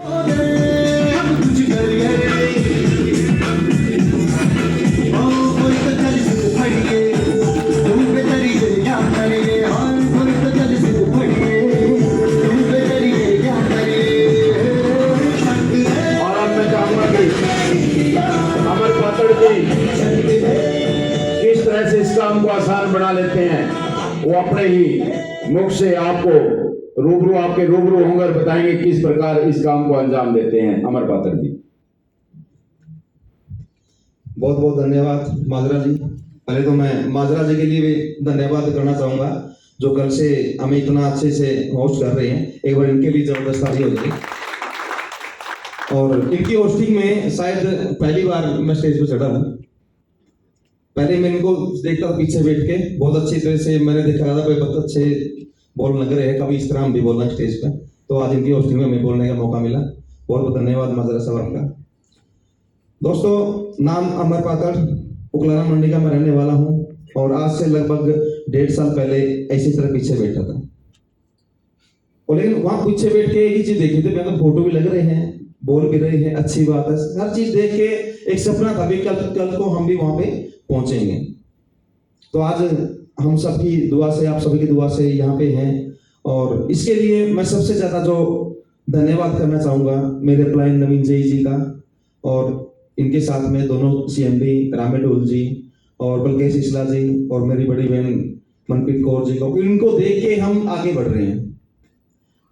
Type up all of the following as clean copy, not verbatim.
किस तरह से इस काम को आसान बना लेते हैं, वो अपने ही मुख से आपको आपके रूबरू होंगे, बताएंगे किस प्रकार इस काम को अंजाम देते हैं। अमर पात्र जी, बहुत बहुत धन्यवाद माजरा जी। पहले तो मैं माजरा जी के लिए भी धन्यवाद करना चाहूंगा जो कल से हमें इतना अच्छे से होस्ट कर रहे हैं। एक बार इनके लिए जबरदस्त ताली हो जाए। और इनकी होस्टिंग में शायद पहली बार मैं स्टेज पे चढ़ा हूँ। पहले मैं इनको देखता था पीछे बैठ के, बहुत अच्छी तरह से मैंने देखा था कोई बहुत अच्छे बोल लग रहे हैं, कभी इस तरह हम भी बोलना स्टेज पे। तो आज इनकी होस्टिंग में हमें बोलने का मौका मिला, बहुत बहुत धन्यवाद माजरा साहब आपका। दोस्तों, नाम अमर पात्र, उकलाना मंडी का मैं रहने वाला हूँ और आज से लगभग 1.5 साल पहले ऐसी तरह पीछे बैठा था। और लेकिन वहां पीछे बैठ के एक ही चीज देखी थी, मैं फोटो भी लग रहे हैं, बोल भी रहे हैं, अच्छी बात है, हर चीज देख के एक सपना था भी कल को हम भी वहां पे पहुंचेंगे। तो आज हम सबकी दुआ से, आप सभी की दुआ से यहाँ पे हैं। और इसके लिए मैं सबसे ज्यादा जो धन्यवाद करना चाहूंगा मेरे प्लाइन नवीन जी का, और इनके साथ में दोनों सीएमडी रामे ढोल जी और बलकेश इसला जी और मेरी बड़ी बहन मनप्रीत कौर जी को। इनको देख के हम आगे बढ़ रहे हैं।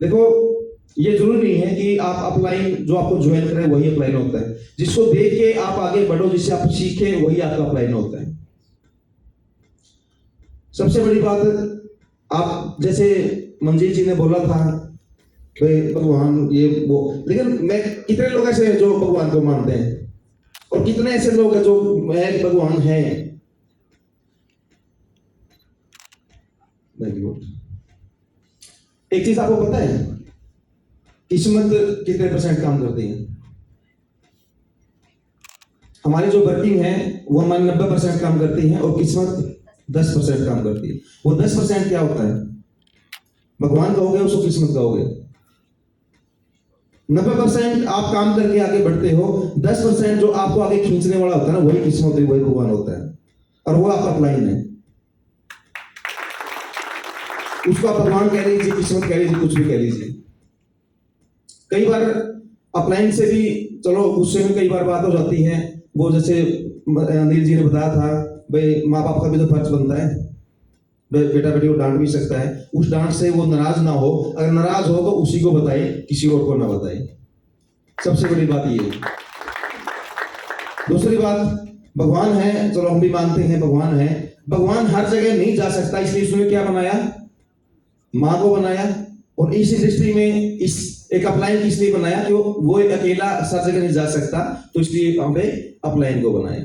देखो, ये जरूरी नहीं है कि आप अपलाइन जो आपको ज्वाइन करें वही अपलाइन होता है। जिसको देख के आप आगे बढ़ो, जिससे आप सीखे, वही आपका अपलाइन होता है। सबसे बड़ी बात, आप जैसे मंजीत जी ने बोला था भगवान ये वो, लेकिन मैं कितने लोग ऐसे हैं जो भगवान को मानते हैं और कितने ऐसे लोग हैं जो भगवान है। Very good. एक चीज आपको पता है, किस्मत कितने % काम करती है? हमारी जो वर्किंग है वो हमारी 90% काम करती है और किस्मत 10% काम करती है। वो 10% क्या होता है? भगवान कहोगे उसको किस्मत कहोगे। 90% आप काम करके आगे बढ़ते हो, 10% जो आपको आगे खींचने वाला होता है ना, वही किस्मत है, वही भगवान होता है और वो आपका अपलाइन है। उसको आप भगवान कह लीजिए, किस्मत कह लीजिए, कुछ भी कह लीजिए। कई बार अपलाइन से भी चलो गुस्से में कई बार बात हो जाती है। वो जैसे अनिल जी ने बताया था, भाई माँ बाप का भी तो फर्ज बनता है, बेटा बेटी को डांट भी सकता है, उस डांट से वो नाराज ना हो। अगर नाराज हो तो उसी को बताए, किसी और को ना बताए। सबसे बड़ी बात ये है। दूसरी बात, भगवान है, चलो हम भी मानते हैं भगवान है। भगवान हर जगह नहीं जा सकता, इसलिए उसने क्या बनाया? माँ को बनाया। और इस इंडस्ट्री में इस एक अपलाइन किस लिए बनाया कि वो अकेला हर जगह नहीं जा सकता, तो इसलिए हमने अपलाइन को बनाया।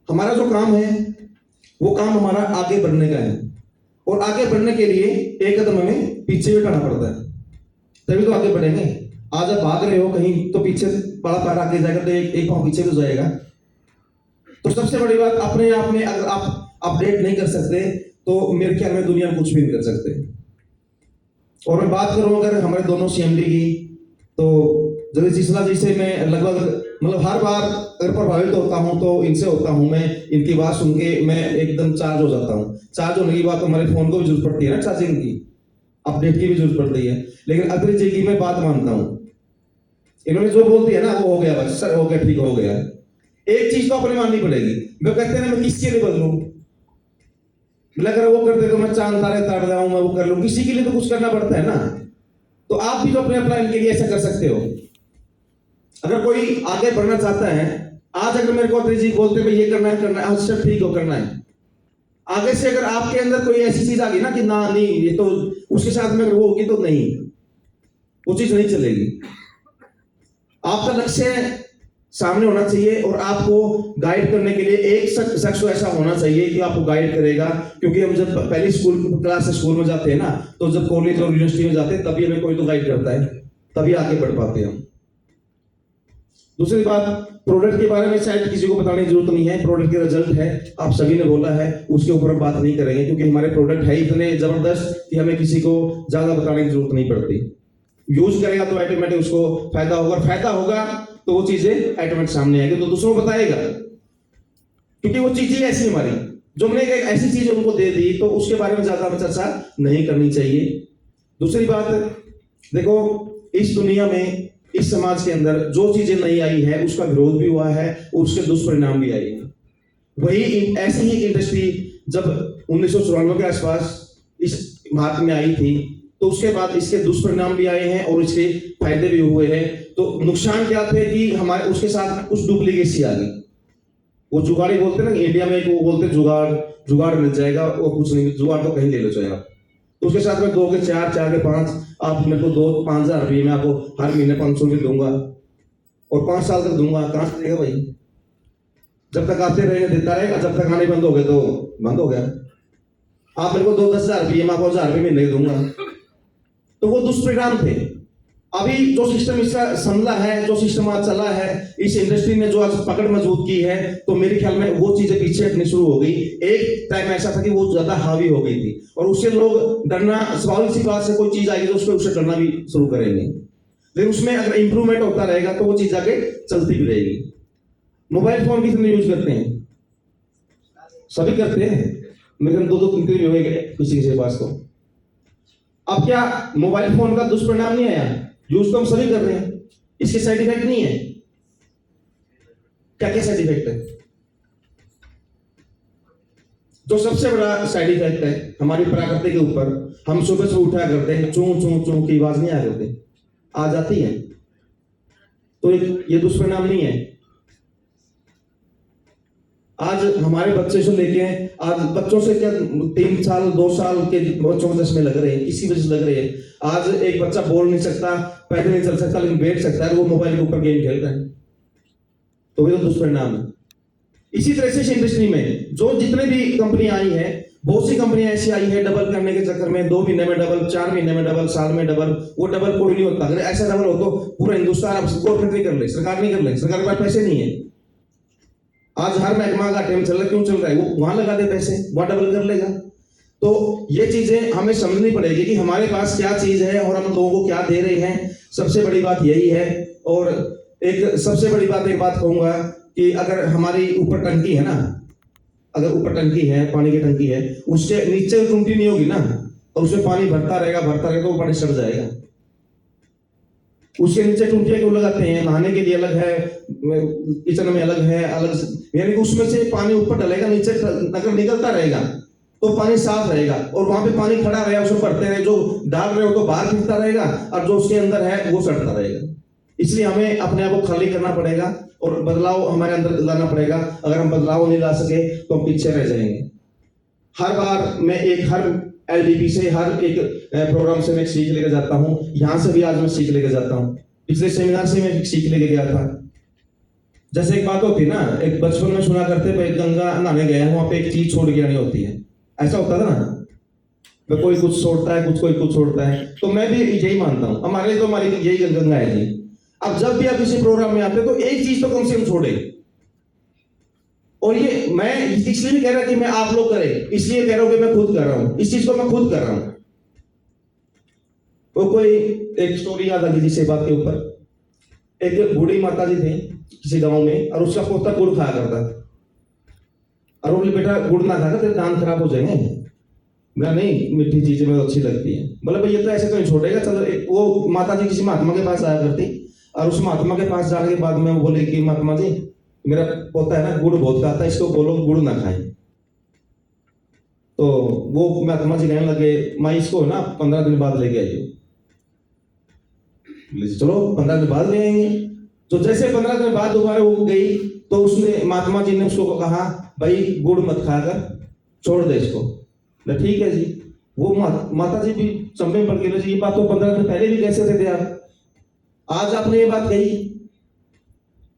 हमारा जो काम है वो काम हमारा आगे बढ़ने का है, और आगे बढ़ने के लिए एक कदम हमें पीछे भी हटाना पड़ता है, तभी तो आगे बढ़ेंगे। आज आप भाग रहे हो कहीं तो पीछे बड़ा पैर आगे जाएगा तो एक पांव पीछे भी जाएगा। तो सबसे बड़ी बात, अपने आप में अगर आप अपडेट नहीं कर सकते तो मेरे ख्याल में दुनिया में कुछ भी नहीं कर सकते। और मैं बात करूं अगर हमारे दोनों सीएमडी की, तो जब सिसला जी से मैं लगभग मतलब हर बार अगर प्रभावित होता हूं तो इनसे होता हूं। मैं इनकी बात सुन के मैं एकदम चार्ज हो जाता हूं। चार्ज होने की बात, हमारे फोन को भी जरूरत पड़ती है ना चार्जिंग की, अपडेट की भी जरूरत पड़ती है। लेकिन अग्नि जी की मैं बात मानता हूं, इन्होंने जो बोल दिया ना वो हो गया, बस सर हो गया, ठीक हो गया। एक चीज तो अपने माननी पड़ेगी। मैं कहते हैं मैं किसके लिए बदलूं, अगर वो कर दे तो मैं चांद तारे ताड़ जाऊं, मैं वो कर लूं। किसी के लिए तो कुछ करना पड़ता है ना। तो आप भी तो अपने प्लान के लिए ऐसा कर सकते हो। अगर कोई आगे बढ़ना चाहता है, आज अगर मेरे को अग्नि जी बोलते हैं ये करना है, अच्छा ठीक हो, करना है। आगे से अगर आपके अंदर कोई ऐसी चीज आ गई ना कि ना नहीं ये तो उसके साथ में वो होगी, तो नहीं, वो चीज नहीं चलेगी। आपका लक्ष्य सामने होना चाहिए और आपको गाइड करने के लिए एक शख्स ऐसा होना चाहिए कि आपको गाइड करेगा। क्योंकि हम जब पहली क्लास से स्कूल में जाते हैं ना, तो जब कॉलेज और यूनिवर्सिटी में जाते हैं तभी हमें कोई तो गाइड करता है, तभी आगे बढ़ पाते हैं हम। दूसरी बात, प्रोडक्ट के बारे में शायद किसी को बताने की जरूरत नहीं है। प्रोडक्ट के रिजल्ट है, आप सभी ने बोला है, उसके ऊपर हम बात नहीं करेंगे क्योंकि हमारे प्रोडक्ट है इतने जबरदस्त कि हमें किसी को ज्यादा बताने की जरूरत नहीं पड़ती। यूज करेगा तो ऑटोमेटिक उसको फायदा होगा, फायदा होगा तो वो चीजें ऑटोमेटिक सामने आएगी, तो दूसरों को बताएगा, क्योंकि वो चीजें ऐसी हमारी जो हमने एक ऐसी चीज उनको दे दी तो उसके बारे में ज्यादा हमें चर्चा नहीं करनी चाहिए। दूसरी बात, देखो इस दुनिया में, इस समाज के अंदर जो चीजें नहीं आई है उसका विरोध भी हुआ है और उसके दुष्परिणाम भी आए हैं। वही ऐसी ही इंडस्ट्री जब 1994 के आसपास इस भारत में आई थी तो उसके बाद इसके दुष्परिणाम भी आए हैं और इसके फायदे भी हुए हैं। तो नुकसान क्या थे कि हमारे उसके साथ कुछ डुप्लीकेसी आ गई। वो जुगाड़ी बोलते हैं ना, इंडिया में एक वो बोलते जुगाड़ मिल जाएगा, वो कुछ नहीं, जुगाड़ तो कहीं ले लो चाहे आप। तो उसके साथ में 2 के 4, 4 के 5, आप मेरे को 5,000 रुपये मैं आपको हर महीने 500 रुपये दूंगा और 5 साल तक दूंगा। कहाँ से देगा भाई? जब तक आते रहेंगे देता रहेगा, जब तक आने बंद हो गए तो बंद हो गया। आप मेरे को 10,000 रुपये, मैं आपको 1,000 रुपये महीने दूंगा। तो वो दुष्परिणाम थे। अभी जो सिस्टम इसका संभला है, जो सिस्टम आज चला है, इस इंडस्ट्री ने जो आज पकड़ मजबूत की है, तो मेरे ख्याल में वो चीजें पीछे हटनी शुरू हो गई। एक टाइम ऐसा था कि वो ज्यादा हावी हो गई थी और उससे लोग डरना, स्वाभाविक सी बात से कोई चीज आएगी तो उससे डरना भी शुरू करेंगे। लेकिन उसमें अगर इंप्रूवमेंट होता रहेगा तो वो चीज आगे चलती भी रहेगी। मोबाइल फोन कितने यूज करते हैं? सभी करते हैं, मेरे 2-2 3 भी हो गए किसी के पास। तो अब क्या मोबाइल फोन का दुष्परिणाम नहीं आया? यूज तो हम सभी कर रहे हैं, इसके साइड इफेक्ट नहीं है? क्या क्या साइड इफेक्ट है? जो सबसे बड़ा साइड इफेक्ट है हमारी प्रकृति के ऊपर, हम सुबह से उठा करते हैं, चूं चूं चूं की आवाज नहीं आ करती, आ जाती है, तो ये दुष्परिणाम नहीं है। आज हमारे बच्चे से लेके, आज बच्चों से क्या 3 साल 2 साल के बच्चों को चश्मे लग रहे हैं, किसी वजह से लग रहे हैं। आज एक बच्चा बोल नहीं सकता, पैदल नहीं चल सकता, लेकिन बैठ सकता है, वो मोबाइल के ऊपर गेम खेल रहा है, तो वो दुष्परिणाम है। इसी तरह से इस इंडस्ट्री में जो जितने भी कंपनी आई है, बहुत सी कंपनियां ऐसी आई है डबल करने के चक्कर में, 2 महीने में डबल, 4 महीने में डबल, साल में डबल। वो डबल कोई नहीं होता। अगर ऐसा डबल हो तो पूरा हिंदुस्तान गवर्नमेंट नहीं कर ले, सरकार नहीं कर ले, सरकार के पास पैसे नहीं है। आज हर महकमा का टाइम चल रहा है, क्यों चल रहा है? वो वहां लगा दे पैसे, वहां डबल कर लेगा। तो ये चीजें हमें समझनी पड़ेगी कि हमारे पास क्या चीज है और हम लोगों को क्या दे रहे हैं। सबसे बड़ी बात यही है। और एक सबसे बड़ी बात, एक बात कहूंगा कि अगर हमारी ऊपर टंकी है ना, अगर ऊपर टंकी है, पानी की टंकी है, उससे नीचे टूटी नहीं होगी ना, और उसमें पानी भरता रहेगा तो वो पानी सड़ जाएगा। उसके नीचे टूटियां क्यों लगाते हैं? नहाने के लिए अलग है, किचन में अलग है, यानी कि उसमें से पानी ऊपर डलेगा, नीचे अगर निकलता रहेगा तो पानी साफ रहेगा, और वहां पे पानी खड़ा रहेगा, उसमें भरते रहे, जो डाल रहे हो तो बाहर खिंचता रहेगा, और जो उसके अंदर है वो सड़ता रहेगा। इसलिए हमें अपने आप को खाली करना पड़ेगा और बदलाव हमारे अंदर लाना पड़ेगा। अगर हम बदलाव नहीं ला सके तो हम पीछे रह जाएंगे। हर बार मैं हर एलडीपी से, हर एक प्रोग्राम से मैं सीख लेकर जाता हूं। यहां से भी आज मैं सीख लेकर जाता हूं। पिछले सेमिनार से मैं सीख लेके गया था। जैसे एक बात होती है ना, एक बचपन में सुना करते थे, गंगा नहाने गया, वहां पे एक चीज छोड़ के आनी होती है, ऐसा होता था ना। कोई कुछ छोड़ता है, कोई कुछ छोड़ता है। तो मैं भी यही मानता हूं, हमारे तो हमारी यही गंगा है जी। अब जब भी आप किसी प्रोग्राम में आते तो एक चीज तो कम से कम छोड़े। और ये मैं इसलिए नहीं कह रहा कि मैं आप लोग करें, इसलिए कह रहा हूं कि मैं खुद कर रहा हूं, इस चीज को मैं खुद कर रहा हूं। वो कोई एक स्टोरी याद आ गई जिस बात के ऊपर। एक बूढ़ी माता जी थी किसी गांव में, और उसका पोता गुड़ खाया करता, और बोले बेटा गुड़ ना खाकर तेरे दांत खराब हो जाएंगे। मैं नहीं, मीठी चीजें मुझे अच्छी लगती है। बोले भाई ये तो ऐसे तो नहीं छोड़ेगा, चलो। वो माता जी किसी महात्मा के पास आया करती, और उस महात्मा के पास जाने के बाद में वो बोले कि महात्मा जी मेरा पोता है ना गुड़ बहुत खाता है, इसको बोलो गुड़ ना खाए। तो वो महात्मा जी कहने लगे माँ इसको ना 15 दिन बाद लेके आइए। चलो 15 दिन बाद ले आएंगे। तो जैसे 15 दिन बाद दोबारा वो गई तो उसने, महात्मा जी ने उसको कहा भाई गुड़ मत खाकर छोड़ दे इसको। ठीक है जी। वो माता जी भी चंबे पड़ गए जी, ये बात तो 15 दिन पहले भी कैसे थे आप, आज आपने ये बात कही।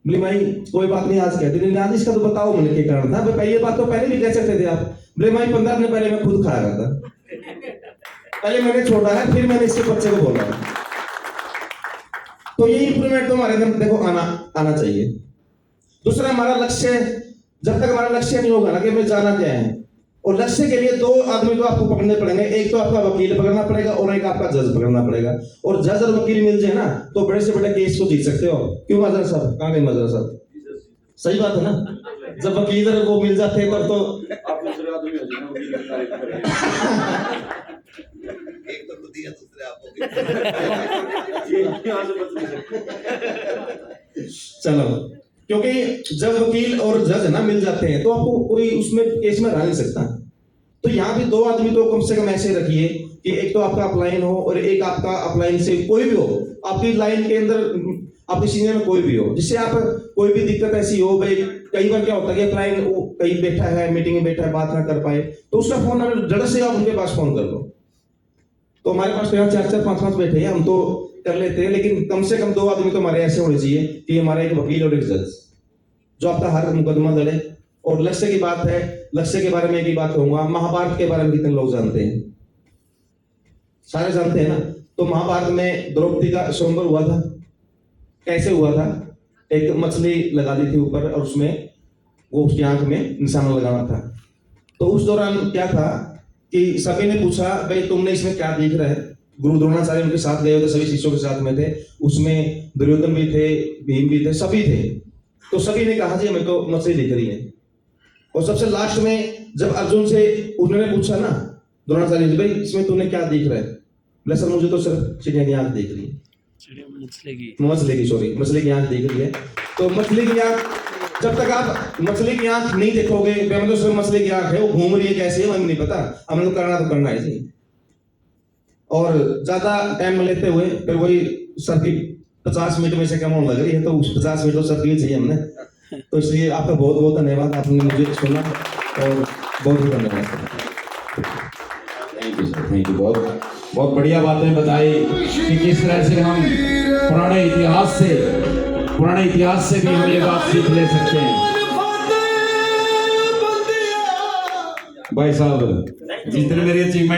बोले भाई कोई बात नहीं, आज कहते नहीं, आज इसका तो बताओ मैंने क्या कारण था। भाई ये बात तो पहले भी कह सकते थे आप। बोले भाई 15 दिन पहले मैं खुद खाया करता, पहले मैंने छोड़ा है, फिर मैंने इसके बच्चे को बोला। तो ये इंप्रूवमेंट तो हमारे अंदर देखो आना चाहिए। दूसरा हमारा लक्ष्य, जब तक हमारा लक्ष्य नहीं होगा ना कि हमें जाना क्या है, और लक्ष्य के लिए दो आदमी को आपको पकड़ने पड़ेंगे, एक तो आपका वकील पकड़ना पड़ेगा और एक आपका जज पकड़ना पड़ेगा। और जज और वकील मिल जाए ना तो बड़े से बड़े केस को जीत सकते हो। क्यों माजरा साहब, कहाँ गए माजरा साहब? सही बात है ना, जब वकील को मिल जाते हैं तब तो आप दूसरे आदमी हो जाए ना, वकील की तारीफ करें। एक तो खुद ही है, दूसरे आप हो यहाँ से बच नहीं सकते। चलो, क्योंकि जब वकील और जज ना मिल जाते हैं तो आपको कोई उसमें केस में रह नहीं सकता। तो यहाँ भी दो आदमी तो कम से कम ऐसे रखिए कि एक तो आपका अपलाइन हो और एक आपका अपलाइन से कोई भी हो, आपकी लाइन के अंदर आपके सीनियर में कोई भी हो, जिससे आप कोई भी दिक्कत ऐसी हो भाई, कई बार क्या होता है कि अपलाइन कहीं बैठा है, मीटिंग में बैठा है, बात ना कर पाए, तो उसका फोन नंबर जड़ से आप उनके पास फोन कर दो। तो हमारे पास यहाँ 4-4, 5-5 बैठे हैं, हम तो कर लेते हैं, लेकिन कम से कम दो आदमी तो हमारे ऐसे होने चाहिए कि हमारा एक वकील और एक जज जो आपका हर मुकदमा लड़े। और लक्ष्य की बात है, लक्ष्य के बारे में एक ही बात कहूंगा, महाभारत के बारे में कितने लोग जानते हैं? सारे जानते हैं ना। तो महाभारत में द्रौपदी का स्वयंवर हुआ था। कैसे हुआ था? एक मछली लगा दी थी ऊपर और उसमें वो उसकी आंख में निशाना लगाना था। तो उस दौरान क्या था कि सभी ने पूछा भाई तुमने इसमें क्या देख रहा है? गुरु द्रोणाचार्य उनके साथ गए थे, सभी शिष्यों के साथ में थे, उसमें दुर्योधन भी थे, भीम भी थे, सभी थे। तो सभी ने कहा जी हमें तो मछली दिख रही है। और सबसे लास्ट में जब अर्जुन से उन्होंने पूछा ना द्रोणाचार्य जी, भाई इसमें तूने क्या देख रहा है? बोले सर मुझे तो सिर्फ चिड़िया की आंख दिख रही है। मछली की आंख दिख रही है। तो मछली की आंख, जब तक आप मछली की आंख नहीं देखोगे, मतलब सिर्फ मछली की आंख है, वो घूम रही है कैसे है हमें नहीं पता, हमें तो करना है जी। और ज्यादा टाइम लेते हुए फिर वही सर की 50 मिनट में से कम होने लग रही है, तो उस 50 मिनट तो सर की चाहिए हमने। तो इसलिए आपका बहुत बहुत धन्यवाद, आपने मुझे सुना और बहुत बहुत धन्यवाद। Thank you sir, thank you. बहुत बहुत बढ़िया बातें बताई कि किस तरह से हम पुराने इतिहास से भी हम ये बात सीख ले सकते हैं। भाई साहब जितने मेरी अचीवमेंट